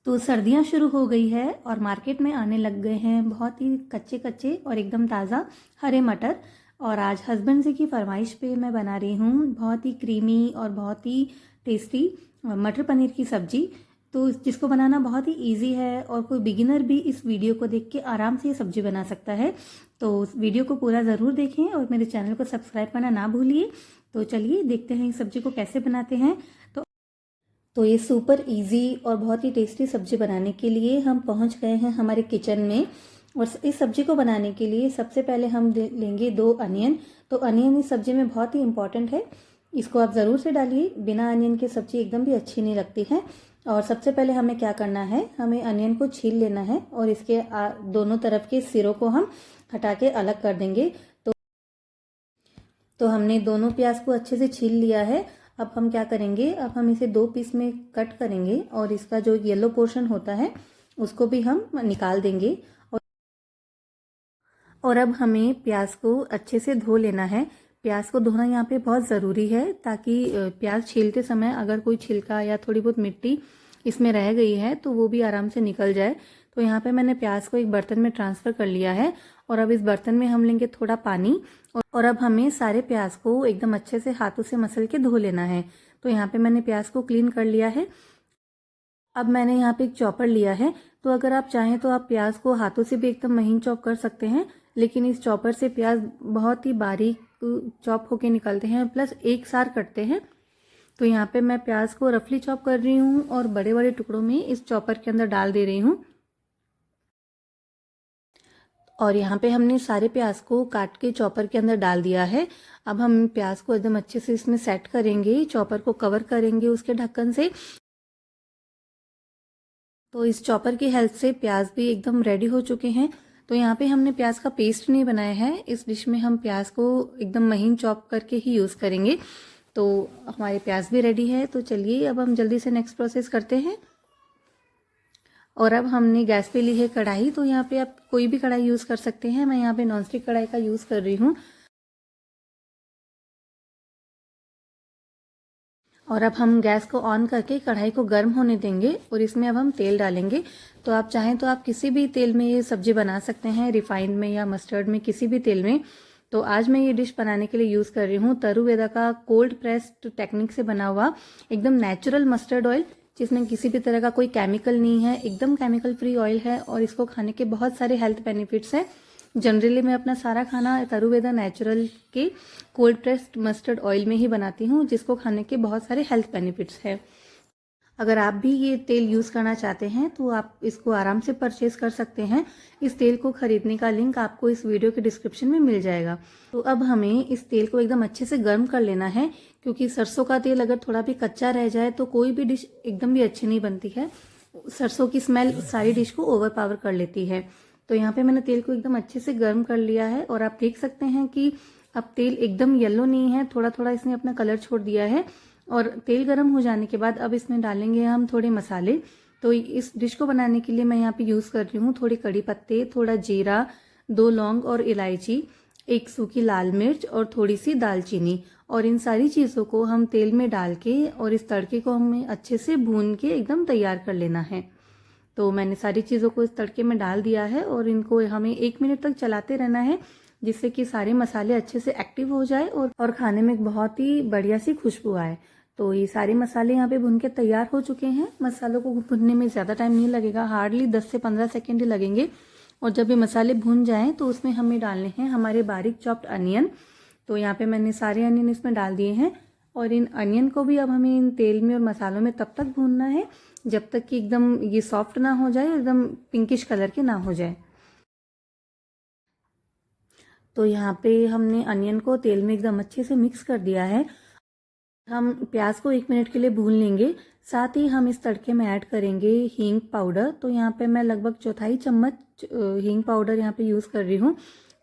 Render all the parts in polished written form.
तो सर्दियां शुरू हो गई है और मार्केट में आने लग गए हैं बहुत ही कच्चे कच्चे और एकदम ताज़ा हरे मटर। और आज हस्बैंड जी की फरमाइश पे मैं बना रही हूँ बहुत ही क्रीमी और बहुत ही टेस्टी मटर पनीर की सब्जी। तो जिसको बनाना बहुत ही इजी है और कोई बिगिनर भी इस वीडियो को देख के आराम से ये सब्जी बना सकता है। तो उस वीडियो को पूरा ज़रूर देखें और मेरे चैनल को सब्सक्राइब करना ना भूलिए। तो चलिए देखते हैं इस सब्जी को कैसे बनाते हैं। तो ये सुपर इजी और बहुत ही टेस्टी सब्जी बनाने के लिए हम पहुंच गए हैं हमारे किचन में। और इस सब्जी को बनाने के लिए सबसे पहले हम लेंगे 2 अनियन। तो अनियन इस सब्जी में बहुत ही इंपॉर्टेंट है, इसको आप ज़रूर से डालिए, बिना अनियन की सब्जी एकदम भी अच्छी नहीं लगती है। और सबसे पहले हमें क्या करना है, हमें अनियन को छील लेना है और इसके दोनों तरफ के सिरों को हम हटा के अलग कर देंगे। तो हमने दोनों प्याज को अच्छे से छील लिया है। अब हम क्या करेंगे, अब हम इसे 2 पीस में कट करेंगे और इसका जो येलो पोर्शन होता है उसको भी हम निकाल देंगे। और अब हमें प्याज को अच्छे से धो लेना है। प्याज को धोना यहाँ पे बहुत ज़रूरी है ताकि प्याज छीलते समय अगर कोई छिलका या थोड़ी बहुत मिट्टी इसमें रह गई है तो वो भी आराम से निकल जाए। तो यहाँ पे मैंने प्याज को एक बर्तन में ट्रांसफ़र कर लिया है और अब इस बर्तन में हम लेंगे थोड़ा पानी और अब हमें सारे प्याज को एकदम अच्छे से हाथों से मसल के धो लेना है। तो यहाँ पे मैंने प्याज को क्लीन कर लिया है। अब मैंने यहाँ पे एक चॉपर लिया है, तो अगर आप चाहें तो आप प्याज को हाथों से भी एकदम महीन चॉप कर सकते हैं, लेकिन इस चॉपर से प्याज बहुत ही बारीक चॉप होके निकलते हैं प्लस एक सार कटते हैं। तो यहाँ पे मैं प्याज को रफली चॉप कर रही हूँ और बड़े बड़े टुकड़ों में इस चॉपर के अंदर डाल दे रही हूँ। और यहाँ पे हमने सारे प्याज को काट के चॉपर के अंदर डाल दिया है। अब हम प्याज को एकदम अच्छे से इसमें सेट करेंगे, चॉपर को कवर करेंगे उसके ढक्कन से। तो इस चॉपर की हेल्प से प्याज भी एकदम रेडी हो चुके हैं। तो यहाँ पे हमने प्याज का पेस्ट नहीं बनाया है, इस डिश में हम प्याज को एकदम महीन चॉप करके ही यूज़ करेंगे। तो हमारे प्याज भी रेडी है। तो चलिए अब हम जल्दी से नेक्स्ट प्रोसेस करते हैं। और अब हमने गैस पे ली है कढ़ाई, तो यहाँ पे आप कोई भी कढ़ाई यूज़ कर सकते हैं। मैं यहाँ पे नॉनस्टिक कढ़ाई का यूज़ कर रही हूँ। और अब हम गैस को ऑन करके कढ़ाई को गर्म होने देंगे और इसमें अब हम तेल डालेंगे। तो आप चाहें तो आप किसी भी तेल में ये सब्जी बना सकते हैं, रिफाइंड में या मस्टर्ड में, किसी भी तेल में। तो आज मैं ये डिश बनाने के लिए यूज़ कर रही हूँ तरुवेदा का कोल्ड प्रेस्ड टेक्निक से बना हुआ एकदम नेचुरल मस्टर्ड ऑयल, जिसमें किसी भी तरह का कोई केमिकल नहीं है, एकदम केमिकल फ्री ऑयल है और इसको खाने के बहुत सारे हेल्थ बेनिफिट्स हैं। जनरली मैं अपना सारा खाना तरुवेदा नेचुरल के कोल्ड प्रेस्ड मस्टर्ड ऑयल में ही बनाती हूँ, जिसको खाने के बहुत सारे हेल्थ बेनिफिट्स हैं। अगर आप भी ये तेल यूज़ करना चाहते हैं तो आप इसको आराम से परचेज कर सकते हैं। इस तेल को खरीदने का लिंक आपको इस वीडियो के डिस्क्रिप्शन में मिल जाएगा। तो अब हमें इस तेल को एकदम अच्छे से गर्म कर लेना है, क्योंकि सरसों का तेल अगर थोड़ा भी कच्चा रह जाए तो कोई भी डिश एकदम भी अच्छी नहीं बनती है। सरसों की स्मेल सारी डिश को ओवर पावर कर लेती है। तो यहाँ पे मैंने तेल को एकदम अच्छे से गर्म कर लिया है और आप देख सकते हैं कि अब तेल एकदम येलो नहीं है, थोड़ा थोड़ा इसने अपना कलर छोड़ दिया है। और तेल गर्म हो जाने के बाद अब इसमें डालेंगे हम थोड़े मसाले। तो इस डिश को बनाने के लिए मैं यहाँ पे यूज़ कर रही हूँ थोड़े कड़ी पत्ते, थोड़ा जीरा, 2 लौंग और इलायची, 1 सूखी लाल मिर्च और थोड़ी सी दालचीनी। और इन सारी चीज़ों को हम तेल में डाल के और इस तड़के को हमें अच्छे से भून के एकदम तैयार कर लेना है। तो मैंने सारी चीज़ों को इस तड़के में डाल दिया है और इनको हमें 1 मिनट तक चलाते रहना है, जिससे कि सारे मसाले अच्छे से एक्टिव हो जाए और खाने में बहुत ही बढ़िया सी खुशबू आए। तो ये सारे मसाले यहाँ पे भुन के तैयार हो चुके हैं। मसालों को भुनने में ज़्यादा टाइम नहीं लगेगा, हार्डली 10 से 15 सेकेंड ही लगेंगे। और जब ये मसाले भुन जाएं तो उसमें हमें डालने हैं हमारे बारीक चॉप्ड अनियन। तो यहाँ पे मैंने सारे अनियन इसमें डाल दिए हैं और इन अनियन को भी अब हमें इन तेल में और मसालों में तब तक भूनना है जब तक कि एकदम ये सॉफ्ट ना हो जाए, एकदम पिंकिश कलर के ना हो जाए। तो यहाँ पे हमने अनियन को तेल में एकदम अच्छे से मिक्स कर दिया है। हम प्याज को 1 मिनट के लिए भून लेंगे। साथ ही हम इस तड़के में ऐड करेंगे हींग पाउडर। तो यहाँ पे मैं लगभग 1/4 चम्मच हींग पाउडर यहाँ पे यूज़ कर रही हूँ,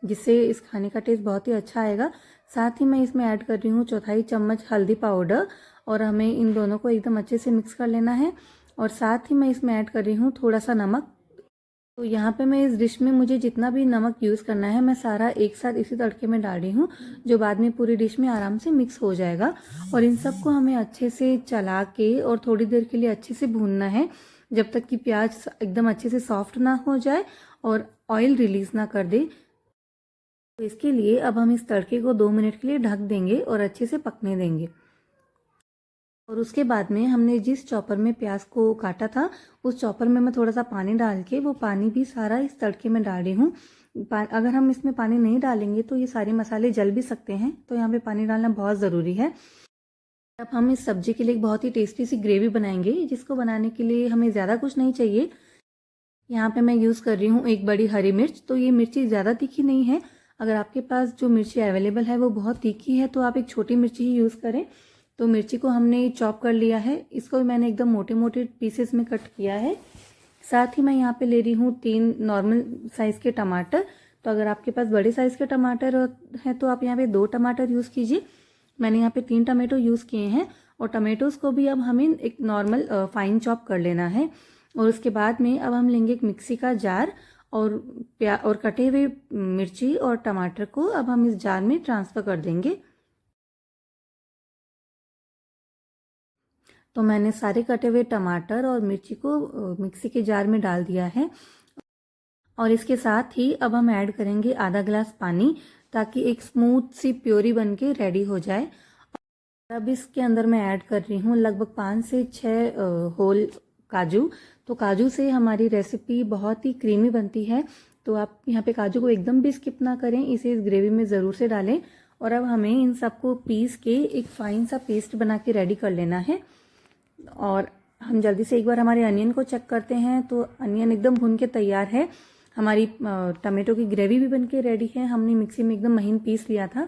जिससे इस खाने का टेस्ट बहुत ही अच्छा आएगा। साथ ही मैं इसमें ऐड कर रही हूँ 1/4 चम्मच हल्दी पाउडर और हमें इन दोनों को एकदम अच्छे से मिक्स कर लेना है। और साथ ही मैं इसमें ऐड कर रही हूँ थोड़ा सा नमक। तो यहाँ पे मैं इस डिश में मुझे जितना भी नमक यूज़ करना है मैं सारा एक साथ इसी तड़के में डाल रही हूँ, जो बाद में पूरी डिश में आराम से मिक्स हो जाएगा। और इन सबको हमें अच्छे से चला के और थोड़ी देर के लिए अच्छे से भूनना है, जब तक कि प्याज एकदम अच्छे से सॉफ्ट ना हो जाए और ऑयल रिलीज ना कर दे। तो इसके लिए अब हम इस तड़के को 2 मिनट के लिए ढक देंगे और अच्छे से पकने देंगे। और उसके बाद में हमने जिस चॉपर में प्याज को काटा था उस चॉपर में मैं थोड़ा सा पानी डाल के वो पानी भी सारा इस तड़के में डाल रही हूँ। अगर हम इसमें पानी नहीं डालेंगे तो ये सारे मसाले जल भी सकते हैं, तो यहाँ पे पानी डालना बहुत ज़रूरी है। अब हम इस सब्जी के लिए एक बहुत ही टेस्टी सी ग्रेवी बनाएंगे, जिसको बनाने के लिए हमें ज़्यादा कुछ नहीं चाहिए। यहाँ पे मैं यूज़ कर रही हूँ एक बड़ी हरी मिर्च। तो ये मिर्ची ज़्यादा तीखी नहीं है, अगर आपके पास जो मिर्ची अवेलेबल है वो बहुत तीखी है तो आप एक छोटी मिर्ची ही यूज़ करें। तो मिर्ची को हमने चॉप कर लिया है, इसको मैंने एकदम मोटे मोटे पीसेस में कट किया है। साथ ही मैं यहाँ पे ले रही हूँ 3 नॉर्मल साइज़ के टमाटर। तो अगर आपके पास बड़े साइज़ के टमाटर है तो आप यहाँ पे 2 टमाटर यूज़ कीजिए। मैंने यहाँ पे 3 टमाटो यूज़ किए हैं। और टमाटोज़ को भी अब हमें एक नॉर्मल फाइन चॉप कर लेना है। और उसके बाद में अब हम लेंगे एक मिक्सी का जार और कटे हुए मिर्ची और टमाटर को अब हम इस जार में ट्रांसफ़र कर देंगे। तो मैंने सारे कटे हुए टमाटर और मिर्ची को मिक्सी के जार में डाल दिया है। और इसके साथ ही अब हम ऐड करेंगे आधा गिलास पानी, ताकि एक स्मूथ सी प्योरी बनके रेडी हो जाए। अब इसके अंदर मैं ऐड कर रही हूँ लगभग 5 से 6 होल काजू। तो काजू से हमारी रेसिपी बहुत ही क्रीमी बनती है, तो आप यहाँ पे काजू को एकदम भी स्किप ना करें, इसे इस ग्रेवी में ज़रूर से डालें। और अब हमें इन सबको पीस के एक फाइन सा पेस्ट बना के रेडी कर लेना है। और हम जल्दी से एक बार हमारे अनियन को चेक करते हैं। तो अनियन एकदम भून के तैयार है, हमारी टमाटो की ग्रेवी भी बन के रेडी है। हमने मिक्सी में एकदम महीन पीस लिया था।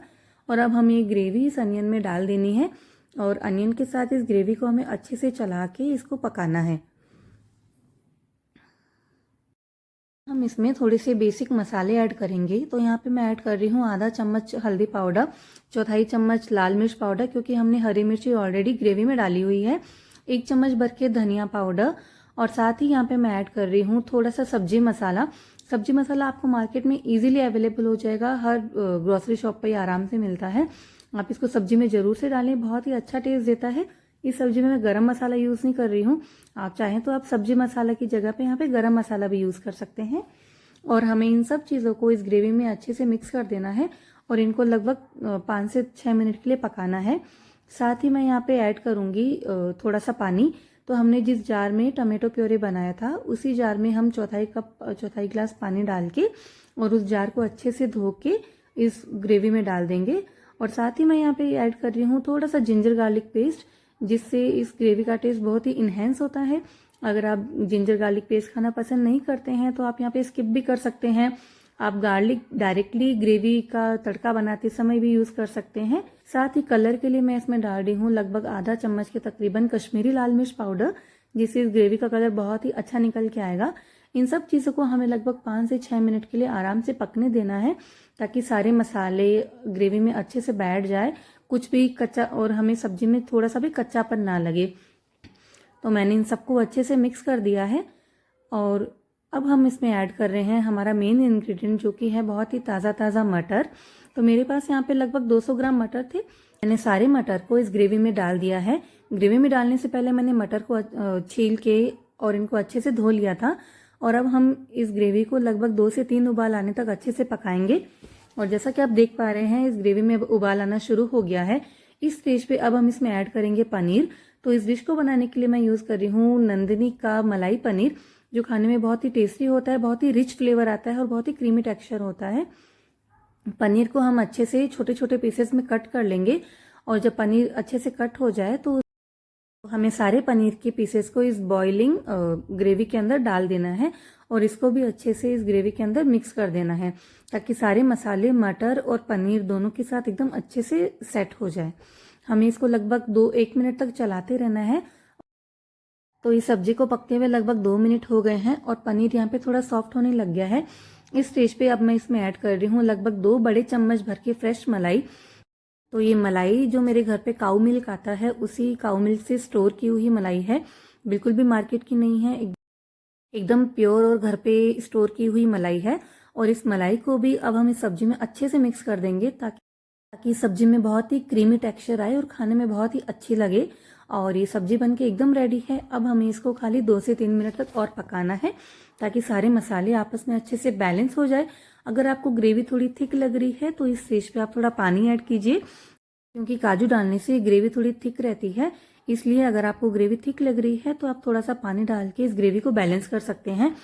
और अब हमें ये ग्रेवी इस अनियन में डाल देनी है और अनियन के साथ इस ग्रेवी को हमें अच्छे से चला के इसको पकाना है। हम इसमें थोड़े से बेसिक मसाले ऐड करेंगे। तो यहाँ पे मैं ऐड कर रही हूँ आधा चम्मच हल्दी पाउडर, चौथाई चम्मच लाल मिर्च पाउडर, क्योंकि हमने हरी मिर्ची ऑलरेडी ग्रेवी में डाली हुई है, 1 चम्मच भर के धनिया पाउडर। और साथ ही यहाँ पे मैं ऐड कर रही हूँ थोड़ा सा सब्जी मसाला। सब्जी मसाला आपको मार्केट में इजीली अवेलेबल हो जाएगा, हर ग्रोसरी शॉप पर ही आराम से मिलता है। आप इसको सब्जी में ज़रूर से डालें, बहुत ही अच्छा टेस्ट देता है। इस सब्जी में मैं गरम मसाला यूज़ नहीं कर रही हूँ, आप चाहें तो आप सब्जी मसाला की जगह पे यहाँ पे गरम मसाला भी यूज़ कर सकते हैं। और हमें इन सब चीज़ों को इस ग्रेवी में अच्छे से मिक्स कर देना है और इनको लगभग 5 से 6 मिनट के लिए पकाना है। साथ ही मैं यहाँ पे ऐड करूँगी थोड़ा सा पानी। तो हमने जिस जार में टमाटो प्योरे बनाया था उसी जार में हम चौथाई गिलास पानी डाल के और उस जार को अच्छे से धो के इस ग्रेवी में डाल देंगे। और साथ ही मैं यहाँ पे ऐड कर रही हूँ थोड़ा सा जिंजर गार्लिक पेस्ट, जिससे इस ग्रेवी का टेस्ट बहुत ही इन्हेंस होता है। अगर आप जिंजर गार्लिक पेस्ट खाना पसंद नहीं करते हैं तो आप यहाँ पे स्किप भी कर सकते हैं। आप गार्लिक डायरेक्टली ग्रेवी का तड़का बनाते समय भी यूज़ कर सकते हैं। साथ ही कलर के लिए मैं इसमें डाल रही हूँ लगभग आधा चम्मच के तकरीबन कश्मीरी लाल मिर्च पाउडर, जिससे इस ग्रेवी का कलर बहुत ही अच्छा निकल के आएगा। इन सब चीज़ों को हमें लगभग 5 से 6 मिनट के लिए आराम से पकने देना है, ताकि सारे मसाले ग्रेवी में अच्छे से बैठ जाए, कुछ भी कच्चा और हमें सब्जी में थोड़ा सा भी कच्चापन ना लगे। तो मैंने इन सबको अच्छे से मिक्स कर दिया है। और अब हम इसमें ऐड कर रहे हैं हमारा मेन इंग्रेडिएंट, जो कि है बहुत ही ताज़ा मटर। तो मेरे पास यहाँ पे लगभग 200 ग्राम मटर थे। मैंने सारे मटर को इस ग्रेवी में डाल दिया है। ग्रेवी में डालने से पहले मैंने मटर को छील के और इनको अच्छे से धो लिया था। और अब हम इस ग्रेवी को लगभग 2 से 3 उबाल आने तक अच्छे से पकाएंगे। और जैसा कि आप देख पा रहे हैं इस ग्रेवी में उबाल आना शुरू हो गया है। इस स्टेज पे अब हम इसमें ऐड करेंगे पनीर। तो इस डिश को बनाने के लिए मैं यूज़ कर रही हूँ नंदिनी का मलाई पनीर, जो खाने में बहुत ही टेस्टी होता है, बहुत ही रिच फ्लेवर आता है और बहुत ही क्रीमी टेक्सचर होता है। पनीर को हम अच्छे से छोटे छोटे पीसेस में कट कर लेंगे। और जब पनीर अच्छे से कट हो जाए तो हमें सारे पनीर के पीसेस को इस बॉइलिंग ग्रेवी के अंदर डाल देना है और इसको भी अच्छे से इस ग्रेवी के अंदर मिक्स कर देना है, ताकि सारे मसाले मटर और पनीर दोनों के साथ एकदम अच्छे से सेट हो जाए। हमें इसको लगभग 1 मिनट तक चलाते रहना है। तो इस सब्जी को पकते हुए लगभग 2 मिनट हो गए हैं और पनीर यहाँ पे थोड़ा सॉफ्ट होने लग गया है। इस स्टेज पे अब मैं इसमें ऐड कर रही हूँ लगभग 2 बड़े चम्मच भर के फ्रेश मलाई। तो ये मलाई जो मेरे घर पे काऊ मिल्क आता है, उसी काऊ मिल्क से स्टोर की हुई मलाई है, बिल्कुल भी मार्केट की नहीं है, एकदम प्योर और घर पे स्टोर की हुई मलाई है। और इस मलाई को भी अब हम इस सब्जी में अच्छे से मिक्स कर देंगे, ताकि सब्जी में बहुत ही क्रीमी टेक्सचर आए और खाने में बहुत ही अच्छी लगे। और ये सब्जी बन के एकदम रेडी है। अब हमें इसको खाली 2 से 3 मिनट तक और पकाना है ताकि सारे मसाले आपस में अच्छे से बैलेंस हो जाए। अगर आपको ग्रेवी थोड़ी थिक लग रही है तो इस स्टेज पे आप थोड़ा पानी ऐड कीजिए, क्योंकि काजू डालने से ग्रेवी थोड़ी थिक रहती है। इसलिए अगर आपको ग्रेवी थिक लग रही है तो आप थोड़ा सा पानी डाल के इस ग्रेवी को बैलेंस कर सकते हैं।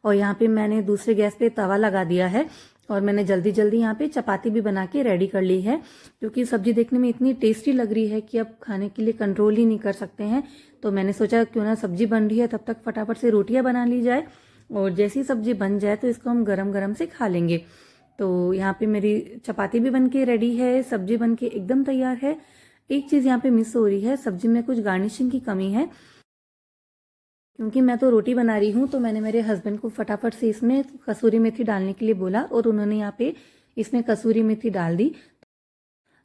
और यहाँ पे मैंने दूसरे गैस पे तवा लगा दिया है और मैंने जल्दी जल्दी यहाँ पे चपाती भी बना के रेडी कर ली है, क्योंकि सब्जी देखने में इतनी टेस्टी लग रही है कि अब खाने के लिए कंट्रोल ही नहीं कर सकते हैं। तो मैंने सोचा क्यों ना सब्जी बन रही है तब तक फटाफट से रोटियां बना ली जाए, और जैसी सब्जी बन जाए तो इसको हम गरम गरम से खा लेंगे। तो यहाँ पे मेरी चपाती भी बन के रेडी है, सब्जी बन के एकदम तैयार है। एक चीज़ यहाँ पे मिस हो रही है, सब्जी में कुछ गार्निशिंग की कमी है। क्योंकि मैं तो रोटी बना रही हूँ तो मैंने मेरे हस्बैंड को फटाफट से इसमें कसूरी मेथी डालने के लिए बोला और उन्होंने यहाँ पे इसमें कसूरी मेथी डाल दी।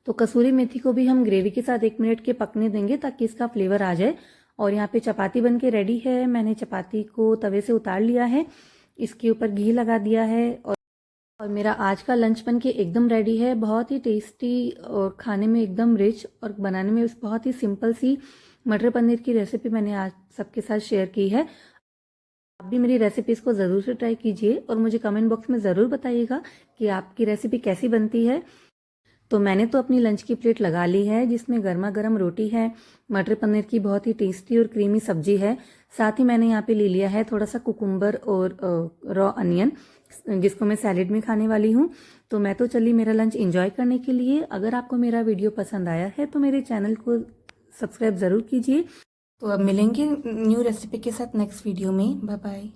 तो कसूरी मेथी को भी हम ग्रेवी के साथ 1 मिनट के पकने देंगे ताकि इसका फ्लेवर आ जाए। और यहाँ पे चपाती बन के रेडी है। मैंने चपाती को तवे से उतार लिया है, इसके ऊपर घी लगा दिया है और मेरा आज का लंच बन के एकदम रेडी है। बहुत ही टेस्टी और खाने में एकदम रिच और बनाने में बहुत ही सिंपल सी मटर पनीर की रेसिपी मैंने आज सबके साथ शेयर की है। आप भी मेरी रेसिपीज़ को ज़रूर से ट्राई कीजिए और मुझे कमेंट बॉक्स में ज़रूर बताइएगा कि आपकी रेसिपी कैसी बनती है। तो मैंने तो अपनी लंच की प्लेट लगा ली है जिसमें गर्मा गर्म रोटी है, मटर पनीर की बहुत ही टेस्टी और क्रीमी सब्जी है। साथ ही मैंने यहाँ पे ले लिया है थोड़ा सा कुकुम्बर और रॉ अनियन, जिसको मैं सैलेड में खाने वाली हूँ। तो मैं तो चली मेरा लंच एंजॉय करने के लिए। अगर आपको मेरा वीडियो पसंद आया है तो मेरे चैनल को सब्सक्राइब ज़रूर कीजिए। तो अब मिलेंगे न्यू रेसिपी के साथ नेक्स्ट वीडियो में। Bye bye.